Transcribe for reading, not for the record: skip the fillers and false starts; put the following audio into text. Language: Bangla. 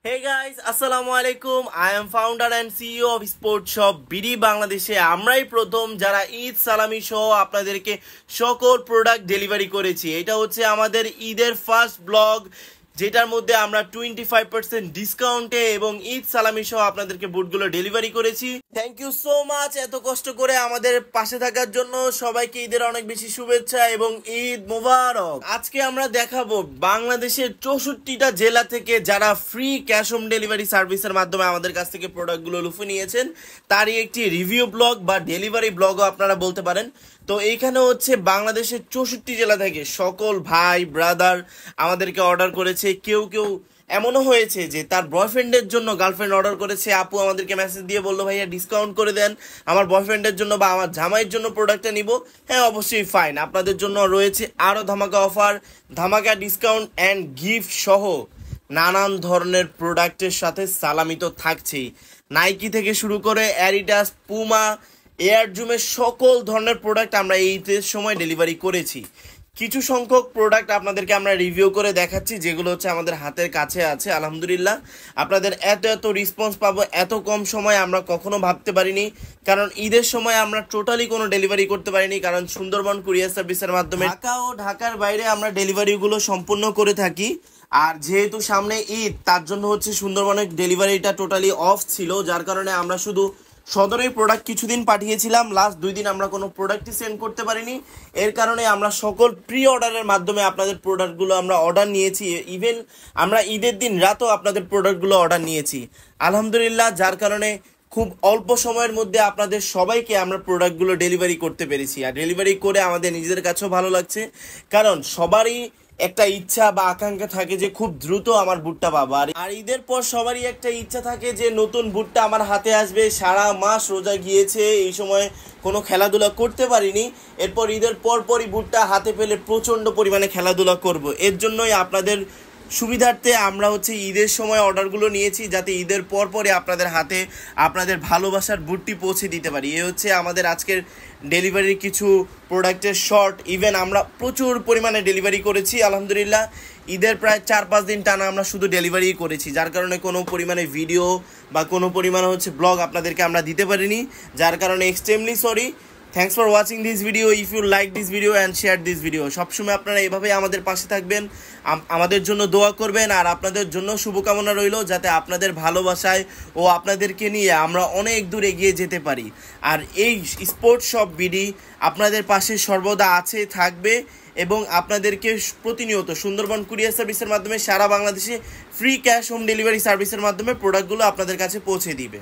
Hey guys, আসসালামু আলাইকুম। I am founder and CEO of Sport Shop BD বাংলাদেশে। আমরাই প্রথম যারা ঈদ সালামি সহ আপনাদেরকে সকল প্রোডাক্ট ডেলিভারি করেছি। এটা হচ্ছে আমাদের ঈদের ফার্স্ট ব্লগ, যেটার মধ্যে আমরা 25% ডিসকাউন্টে এবং ঈদ সালামি সহ আপনাদেরকে বুটগুলো ডেলিভারি করেছি। থ্যাংক ইউ সো মাচ এত কষ্ট করে আমাদের পাশে থাকার জন্য। সবাইকে ঈদের অনেক বেশি শুভেচ্ছা এবং ঈদ মোবারক। আজকে আমরা দেখাবো বাংলাদেশের 64টা জেলা থেকে যারা ফ্রি ক্যাশ হোম ডেলিভারি সার্ভিসের মাধ্যমে আমাদের কাছ থেকে প্রোডাক্টগুলো লুফে নিয়েছেন, তারই একটি রিভিউ ব্লগ বা ডেলিভারি ব্লগও আপনারা বলতে পারেন। তো এইখানে হচ্ছে বাংলাদেশের 64 জেলা থেকে সকল ভাই ব্রাদার আমাদেরকে অর্ডার করেছে। কেউ কেউ এমনও হয়েছে যে তার বয়ফ্রেন্ডের জন্য গার্লফ্রেন্ড অর্ডার করেছে, আপু আমাদেরকে মেসেজ দিয়ে বললো ভাইয়া ডিসকাউন্ট করে দেন, আমার বয়ফ্রেন্ডের জন্য বা আমার জামাইয়ের জন্য প্রোডাক্টটা নিব। হ্যাঁ, অবশ্যই ফাইন, আপনাদের জন্য রয়েছে আরও ধামাকা অফার, ধামাকা ডিসকাউন্ট অ্যান্ড গিফট সহ নানান ধরনের প্রোডাক্টের সাথে সালামি তো থাকছেই। নাইকি থেকে শুরু করে অ্যাডিডাস, পুমা, এয়ার জুমের সকল ধরনের প্রোডাক্ট আমরা এই ঈদের সময় ডেলিভারি করেছি। কিছু সংখ্যক প্রোডাক্ট আপনাদেরকে আমরা রিভিউ করে দেখাচ্ছি, যেগুলো হচ্ছে আমাদের হাতের কাছে আছে। আলহামদুলিল্লাহ, আপনাদের এত রেসপন্স পাবো এত কম সময় আমরা কখনো ভাবতে পারিনি। কারণ ঈদের সময় আমরা টোটালি কোনো ডেলিভারি করতে পারিনি, কারণ সুন্দরবন কুরিয়ার সার্ভিসের মাধ্যমে ঢাকা ও ঢাকার বাইরে আমরা ডেলিভারিগুলো সম্পূর্ণ করে থাকি। আর যেহেতু সামনে ঈদ, তার জন্য হচ্ছে সুন্দরবনের ডেলিভারিটা টোটালি অফ ছিল, যার কারণে আমরা শুধু সদরের প্রোডাক্ট কিছুদিন পাঠিয়েছিলাম। লাস্ট 2 দিন আমরা কোনো প্রোডাক্টই সেন্ড করতে পারিনি। এর কারণে আমরা সকল প্রি অর্ডারের মাধ্যমে আপনাদের প্রোডাক্টগুলো আমরা অর্ডার নিয়েছি। ইভেন আমরা ঈদের দিন রাতও আপনাদের প্রোডাক্টগুলো অর্ডার নিয়েছি আলহামদুলিল্লাহ, যার কারণে খুব অল্প সময়ের মধ্যে আপনাদের সবাইকে আমরা প্রোডাক্টগুলো ডেলিভারি করতে পেরেছি। আর ডেলিভারি করে আমাদের নিজেদের কাছেও ভালো লাগছে, কারণ সবারই একটা ইচ্ছা বা আকাঙ্ক্ষা থাকে যে খুব দ্রুত আমার বুটটা পাবো। আর ঈদের পর সবারই একটা ইচ্ছা থাকে যে নতুন বুটটা আমার হাতে আসবে। সারা মাস রোজা গিয়েছে, এই সময় কোনো খেলাধুলা করতে পারিনি, এরপর ঈদের পরপরই বুটটা হাতে পেলে প্রচণ্ড পরিমাণে খেলাধুলা করব। এর জন্যই আপনাদের সুবিধার্থে আমরা হচ্ছে ঈদের সময় অর্ডারগুলো নিয়েছি, যাতে ঈদের পরপরই আপনাদের হাতে আপনাদের ভালোবাসার বুটটি পৌঁছে দিতে পারি। এ হচ্ছে আমাদের আজকের ডেলিভারির কিছু প্রোডাক্টের শর্ট। ইভেন আমরা প্রচুর পরিমাণে ডেলিভারি করেছি আলহামদুলিল্লাহ। ঈদের প্রায় 4-5 দিন টানা আমরা শুধু ডেলিভারি করেছি, যার কারণে কোনো পরিমাণে ভিডিও বা কোনো পরিমাণে হচ্ছে ব্লগ আপনাদেরকে আমরা দিতে পারিনি, যার কারণে extremely sorry. Thanks for watching this video. If you like this video and share this video. সবসময় আপনারা এভাবেই আমাদের পাশে থাকবেন, আমাদের জন্য দোয়া করবেন, আর আপনাদের জন্য শুভকামনা রইল যাতে আপনাদের ভালোবাসায় ও আপনাদেরকে নিয়ে আমরা অনেক দূর এগিয়ে যেতে পারি। আর এই স্পোর্টস শপ বিডি আপনাদের পাশে সর্বদা আছে, থাকবে এবং আপনাদেরকে প্রতিনিয়ত সুন্দরবন কুরিয়ার সার্ভিসের মাধ্যমে সারা বাংলাদেশে ফ্রি ক্যাশ হোম ডেলিভারি সার্ভিসের মাধ্যমে প্রোডাক্টগুলো আপনাদের কাছে পৌঁছে দিবে।